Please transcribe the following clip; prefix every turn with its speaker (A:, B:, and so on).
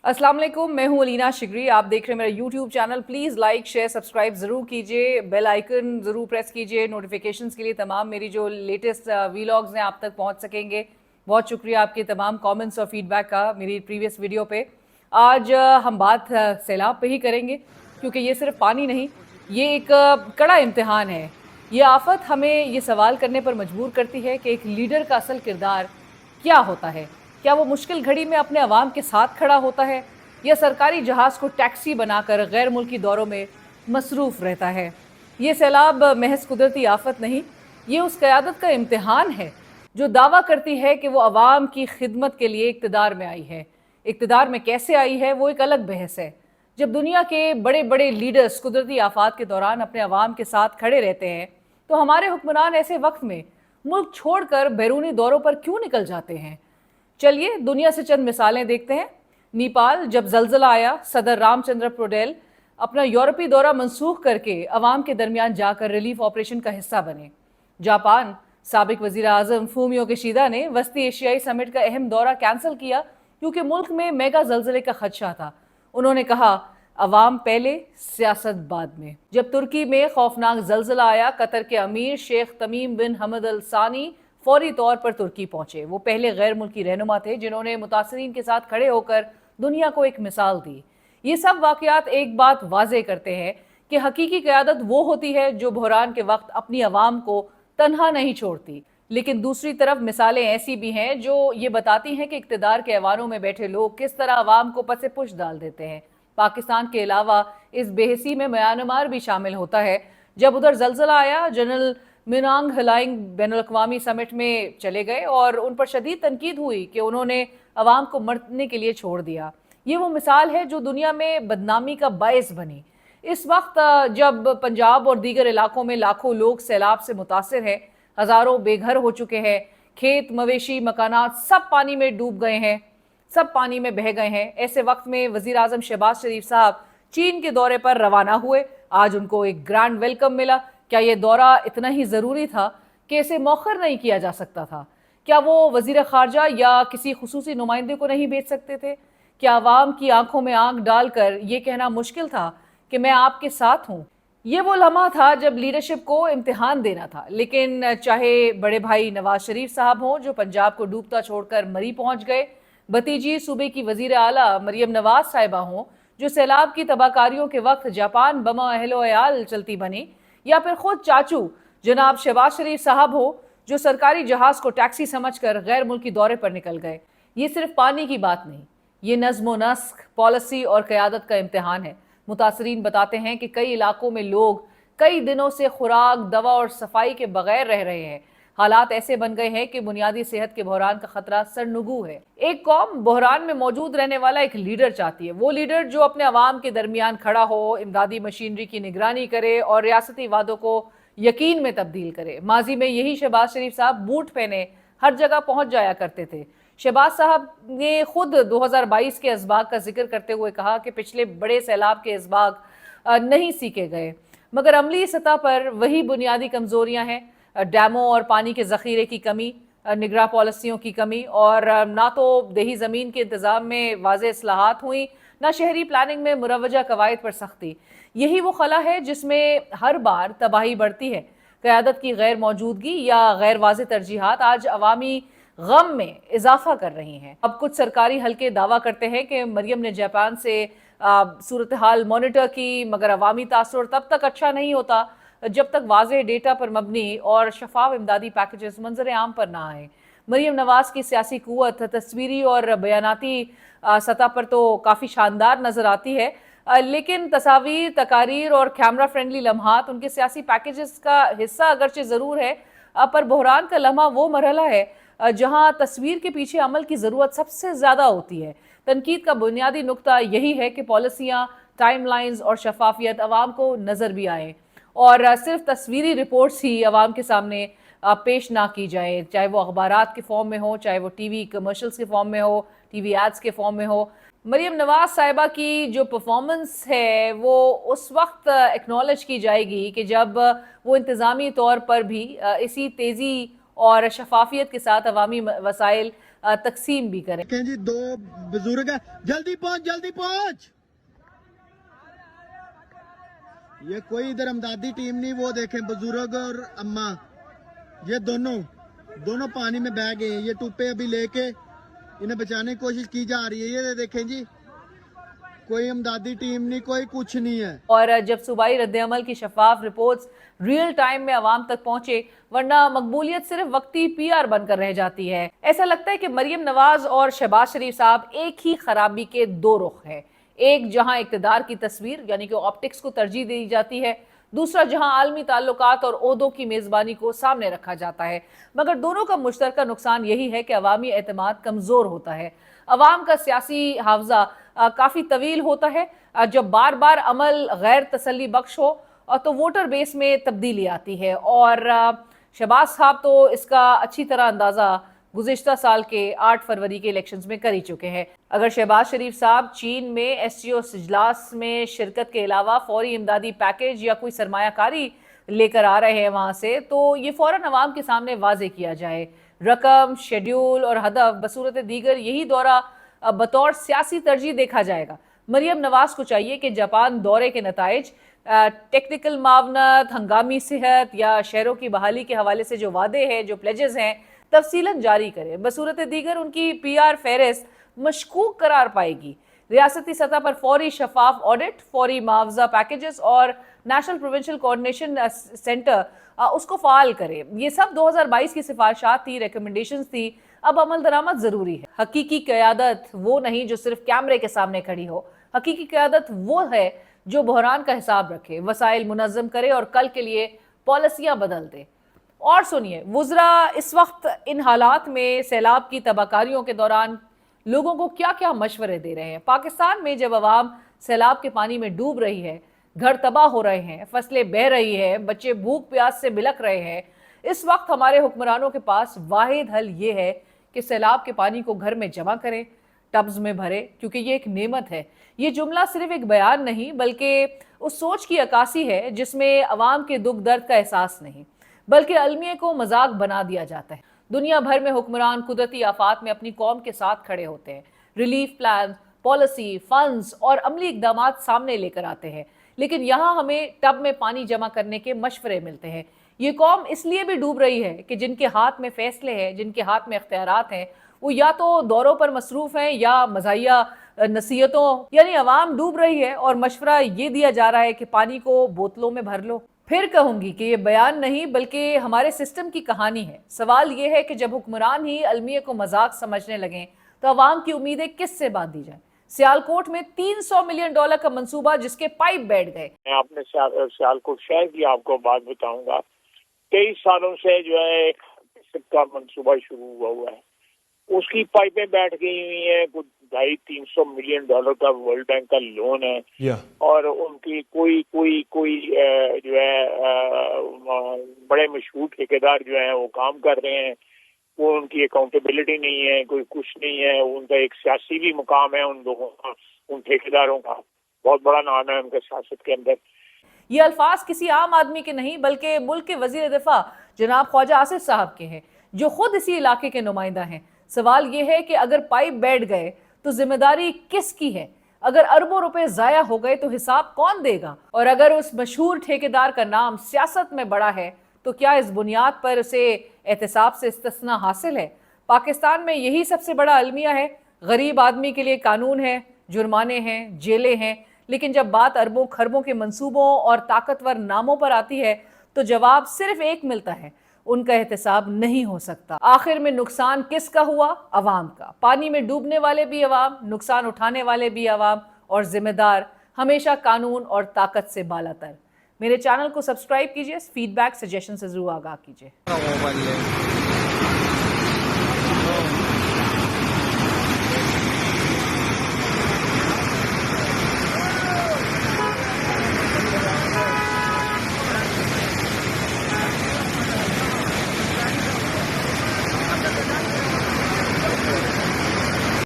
A: अस्सलाम वालेकुम, मैं हूं अलीना शिगरी। आप देख रहे हैं मेरा YouTube channel. Please like share subscribe ज़रूर कीजिए, बेल आइकन ज़रूर प्रेस कीजिए नोटिफिकेशंस के लिए। तमाम मेरी जो लेटेस्ट वीलॉग्स हैं आप तक पहुंच सकेंगे। बहुत शुक्रिया आपके तमाम कमेंट्स और फीडबैक का मेरी प्रीवियस वीडियो पे। आज हम बात सैलाब पे ही करेंगे, क्योंकि ये सिर्फ पानी नहीं, ये एक कड़ा इम्तिहान है। ये आफत हमें ये सवाल करने पर मजबूर करती है कि एक लीडर का असल किरदार क्या होता है। क्या वो मुश्किल घड़ी में अपने अवाम के साथ खड़ा होता है, या सरकारी जहाज़ को टैक्सी बनाकर गैर मुल्की दौरों में मसरूफ़ रहता है। ये सैलाब महज कुदरती आफत नहीं, ये उस क़यादत का इम्तिहान है जो दावा करती है कि वो अवाम की खिदमत के लिए इक़्तिदार में आई है। इक़्तिदार में कैसे आई है वो एक अलग बहस है। जब दुनिया के बड़े बड़े लीडर्स कुदरती आफात के दौरान अपने अवाम के साथ खड़े रहते हैं, तो हमारे हुक्मरान ऐसे वक्त में मुल्क छोड़कर बैरूनी दौरों पर क्यों निकल जाते हैं। चलिए दुनिया से चंद मिसालें देखते हैं। नेपाल, जब जलजला आया, सदर रामचंद्र पोडेल अपना यूरोपी दौरा मंसूख करके अवाम के दरमियान जाकर रिलीफ ऑपरेशन का हिस्सा बने। जापान, साबिक वजीर आजम फूमियो किशीदा ने वस्ती एशियाई समिट का अहम दौरा कैंसिल किया क्योंकि मुल्क में मेगा जलजले का खदशा था। उन्होंने कहा, अवाम पहले, सियासत बाद में। जब तुर्की में खौफनाक जलजला आया, कतर के अमीर शेख तमीम बिन हमद अल सानी फौरी तौर पर तुर्की पहुंचे। वो पहले गैर मुल्की रहनुमा थे जिन्होंने मुतासरीन के साथ खड़े होकर दुनिया को एक मिसाल दी। ये सब वाकयात एक बात वाजे करते हैं कि हकीकी क़यादत वो होती है जो बहरान के वक्त अपनी आवाम को तन्हा नहीं छोड़ती। लेकिन दूसरी तरफ मिसालें ऐसी भी हैं जो ये बताती हैं कि इक़्तिदार के ऐवानों में बैठे लोग किस तरह आवाम को पसे पुश डाल देते हैं। पाकिस्तान के अलावा इस बेहसी में म्यांमार भी शामिल होता है। जब उधर जलजला आया, जनरल मिनांग हलाइंग बैनुल-अक़वामी समिट में चले गए और उन पर शदीद तनकीद हुई कि उन्होंने अवाम को मरने के लिए छोड़ दिया। ये वो मिसाल है जो दुनिया में बदनामी का बायस बनी। इस वक्त जब पंजाब और दीगर इलाकों में लाखों लोग सैलाब से मुतासिर हैं, हज़ारों बेघर हो चुके हैं, खेत मवेशी मकानात सब पानी में डूब गए हैं, सब पानी में बह गए हैं, ऐसे वक्त में वज़ीर आज़म शहबाज शरीफ साहब चीन के दौरे पर रवाना हुए। आज उनको एक ग्रैंड वेलकम मिला। क्या ये दौरा इतना ही ज़रूरी था कि इसे मौखर नहीं किया जा सकता था? क्या वो वज़ीर ख़ारजा या किसी खुसूसी नुमाइंदे को नहीं भेज सकते थे? क्या आवाम की आंखों में आंख डालकर ये कहना मुश्किल था कि मैं आपके साथ हूँ? ये वो लम्हा था जब लीडरशिप को इम्तिहान देना था। लेकिन चाहे बड़े भाई नवाज शरीफ साहब हों जो पंजाब को डूबता छोड़कर मरी पहुँच गए, भतीजी सूबे की वज़ीर आला मरियम नवाज साहिबा हों जो सैलाब की तबाहकारियों के वक्त जापान बमा अहलो अयाल चलती बनी, या फिर खुद चाचू जनाब शहबाज शरीफ साहब हो जो सरकारी जहाज़ को टैक्सी समझकर गैर मुल्की दौरे पर निकल गए। ये सिर्फ पानी की बात नहीं, ये नज़्म व नस्क, पॉलिसी और क़यादत का इम्तिहान है। मुतासरीन बताते हैं कि कई इलाकों में लोग कई दिनों से खुराक, दवा और सफाई के बगैर रह रहे हैं। हालात ऐसे बन गए हैं कि बुनियादी सेहत के बहरान का खतरा सरनुगू है। एक कौम बहरान में मौजूद रहने वाला एक लीडर चाहती है, वो लीडर जो अपने अवाम के दरमियान खड़ा हो, इमदादी मशीनरी की निगरानी करे और रियासती वादों को यकीन में तब्दील करे। माजी में यही शहबाज शरीफ साहब बूट पहने हर जगह पहुंच जाया करते थे। शहबाज साहब ने खुद 2022 के असबाग का जिक्र करते हुए कहा कि पिछले बड़े सैलाब के असबाग नहीं सीखे गए, मगर अमली सतह पर वही बुनियादी कमजोरियां हैं। डैमों और पानी के ज़ख़ीरे की कमी, निगरां पॉलिसियों की कमी, और ना तो देही ज़मीन के इंतज़ाम में वाज़ेह इस्लाहात हुई, ना शहरी प्लानिंग में मुरवजा कवायद पर सख्ती। यही वो खला है जिसमें हर बार तबाही बढ़ती है। क़यादत की गैर मौजूदगी या गैर वाज़ेह तरजीहात आज अवामी गम में इजाफा कर रही हैं। अब कुछ सरकारी हल्के दावा करते हैं कि मरियम ने जापान से सूरत हाल मॉनिटर की, मगर अवामी तासुर तब तक अच्छा नहीं होता जब तक वाज़ेह डेटा पर मबनी और शफाफ इमदादी पैकेजेस मंजर आम पर ना आए। मरियम नवाज की सियासी कुव्वत तस्वीरी और बयानाती सतह पर तो काफ़ी शानदार नज़र आती है, लेकिन तस्वीर, तकारीर और कैमरा फ्रेंडली लम्हात उनके सियासी पैकेजेस का हिस्सा अगरचे ज़रूर है, पर बहरान का लम्हा वो मरहला है जहाँ तस्वीर के पीछे अमल की ज़रूरत सबसे ज़्यादा होती है। तनकीद का बुनियादी नुक्ता यही है कि पॉलिसियाँ, टाइमलाइंस और शफाफियत अवाम को नज़र भी आए और सिर्फ तस्वीरी रिपोर्ट्स ही आवाम के सामने पेश ना की जाए, चाहे वो अखबारात के फॉर्म में हो, चाहे वो टीवी कमर्शियल्स के फॉर्म में हो, टीवी एड्स के फॉर्म में हो। मरियम नवाज साहिबा की जो परफॉर्मेंस है वो उस वक्त एक्नॉलेज की जाएगी कि जब वो इंतज़ामी तौर पर भी इसी तेज़ी और शफाफियत के साथ अवामी वसाइल तकसीम भी करें।
B: देखें जी, दो बुजुर्ग है, जल्दी पहुंच। ये कोई इधर अमदादी टीम नहीं, वो देखें बुजुर्ग और अम्मा, ये दोनों पानी में बह गए हैं। ये टुप्पे अभी लेके इन्हें बचाने की कोशिश की जा रही है। ये देखें जी, कोई अमदादी टीम नहीं, कोई कुछ नहीं है।
A: और जब सूबाई रद्द-ए-अमल की शफाफ रिपोर्ट्स रियल टाइम में आवाम तक पहुंचे, वरना मकबूलियत सिर्फ वक्ती PR बनकर रह जाती है। ऐसा लगता है कि मरियम नवाज और शहबाज शरीफ साहब एक ही खराबी के दो रुख हैं। एक जहां इक्तदार की तस्वीर यानी कि ऑप्टिक्स को तरजीह दी जाती है, दूसरा जहां आलमी ताल्लुकात और ओहदों की मेज़बानी को सामने रखा जाता है। मगर दोनों का मुश्तरका नुकसान यही है कि अवामी एतमाद कमज़ोर होता है। अवाम का सियासी हावजा काफ़ी तवील होता है। जब बार बार अमल गैर तसल्ली बख्श हो तो वोटर बेस में तब्दीली आती है, और शहबाज साहब तो इसका अच्छी तरह अंदाज़ा गुज़िश्ता साल के 8 फरवरी के इलेक्शंस में कर ही चुके हैं। अगर शहबाज शरीफ साहब चीन में SCO इजलास में शिरकत के अलावा फौरी इमदादी पैकेज या कोई सरमायाकारी लेकर आ रहे हैं वहाँ से, तो ये फ़ौरन अवाम के सामने वाज़े किया जाए। रकम, शेड्यूल और हदफ बसूरत दीगर यही दौरा बतौर सियासी तरजीह देखा जाएगा। मरियम नवाज को चाहिए कि जापान दौरे के नताइज, टेक्निकल मावनत, हंगामी सेहत या शहरों की बहाली के हवाले से जो वादे हैं, जो प्लेजेस हैं, तफसीलन जारी करें। बसूरत दीगर उनकी PR फेहरिस्त मशकूक करार पाएगी। रियासती सतह पर फौरी शफाफ ऑडिट, फौरी मुआवजा पैकेजेस और नेशनल प्रोविंशियल कोऑर्डिनेशन सेंटर उसको फ़ाल करे। ये सब 2022 की सिफारिशात थी, रिकमेंडेशंस थी। अब अमल दरामद ज़रूरी है। हकीकी क़यादत वो नहीं जो सिर्फ कैमरे के सामने खड़ी हो। हकीकी क़यादत वो है जो बहरान का हिसाब रखे, वसाइल मुनज़्ज़म करे और कल के लिए पॉलिसियाँ बदल दे। और सुनिए, वुज़रा इस वक्त इन हालात में सैलाब की तबाहकारियों के दौरान लोगों को क्या क्या मशवरे दे रहे हैं। पाकिस्तान में जब अवाम सैलाब के पानी में डूब रही है, घर तबाह हो रहे हैं, फसलें बह रही है, बच्चे भूख प्यास से बिलख रहे हैं, इस वक्त हमारे हुक्मरानों के पास वाहिद हल ये है कि सैलाब के पानी को घर में जमा करें, टब्स में भरे, क्योंकि ये एक नेमत है। ये जुमला सिर्फ एक बयान नहीं बल्कि उस सोच की अक्कासी है जिसमें अवाम के दुख दर्द का एहसास नहीं बल्कि अलमिए को मजाक बना दिया जाता है। दुनिया भर में हुक्मरान कुदरती आफात में अपनी कौम के साथ खड़े होते हैं, रिलीफ प्लान, पॉलिसी, फंड्स और अमली इकदाम सामने लेकर आते हैं, लेकिन यहाँ हमें टब में पानी जमा करने के मशवरे मिलते हैं। ये कौम इसलिए भी डूब रही है कि जिनके हाथ में फैसले हैं, जिनके हाथ में इख्तियारात हैं, वो या तो दौरों पर मसरूफ़ हैं या मज़ाहिया नसीहतों, यानी अवाम डूब रही है और मशवरा ये दिया जा रहा है कि पानी को बोतलों में भर लो। फिर कहूँगी कि ये बयान नहीं बल्कि हमारे सिस्टम की कहानी है। सवाल ये है कि जब हुक्मरान ही अलमिए को मजाक समझने लगें तो अवाम की उम्मीदें किस से बांधी जाएं। सियालकोट में $300 मिलियन का मंसूबा जिसके पाइप बैठ गए।
C: मैं अपने सियालकोट शहर की आपको बात बताऊंगा। 23 सालों से जो है एक का मंसूबा शुरू हुआ है, उसकी पाइपें बैठ गई हुई हैं। कुछ $250-300 मिलियन का वर्ल्ड बैंक का लोन है और उनकी कोई जो है बड़े मशहूर ठेकेदार जो है वो काम कर रहे हैं। वो उनकी अकाउंटेबिलिटी नहीं है, कोई कुछ नहीं है। उनका एक सियासी भी मुकाम है, उन लोगों का, उन ठेकेदारों का बहुत बड़ा नाम है उनके सियासत के अंदर।
A: ये अल्फाज किसी आम आदमी के नहीं बल्कि मुल्क के वजीर दिफा जनाब ख्वाजा आसिफ साहब के हैं, जो खुद इसी इलाके के नुमाइंदा हैं। सवाल ये है कि अगर पाइप बैठ गए तो जिम्मेदारी किसकी है? अगर अरबों रुपए जाया हो गए तो हिसाब कौन देगा? और अगर उस मशहूर ठेकेदार का नाम सियासत में बड़ा है तो क्या इस बुनियाद पर उसे एहतसाब से इस्तिस्ना हासिल है? पाकिस्तान में यही सबसे बड़ा अलमिया है। गरीब आदमी के लिए कानून है, जुर्माने हैं, जेलें हैं, लेकिन जब बात अरबों खरबों के मंसूबों और ताकतवर नामों पर आती है तो जवाब सिर्फ एक मिलता है, उनका एहतसाब नहीं हो सकता। आखिर में नुकसान किसका हुआ? अवाम का। पानी में डूबने वाले भी अवाम, नुकसान उठाने वाले भी अवाम, और जिम्मेदार हमेशा कानून और ताकत से बालातर। मेरे चैनल को सब्सक्राइब कीजिए, फीडबैक सजेशन से जरूर आगाह कीजिए।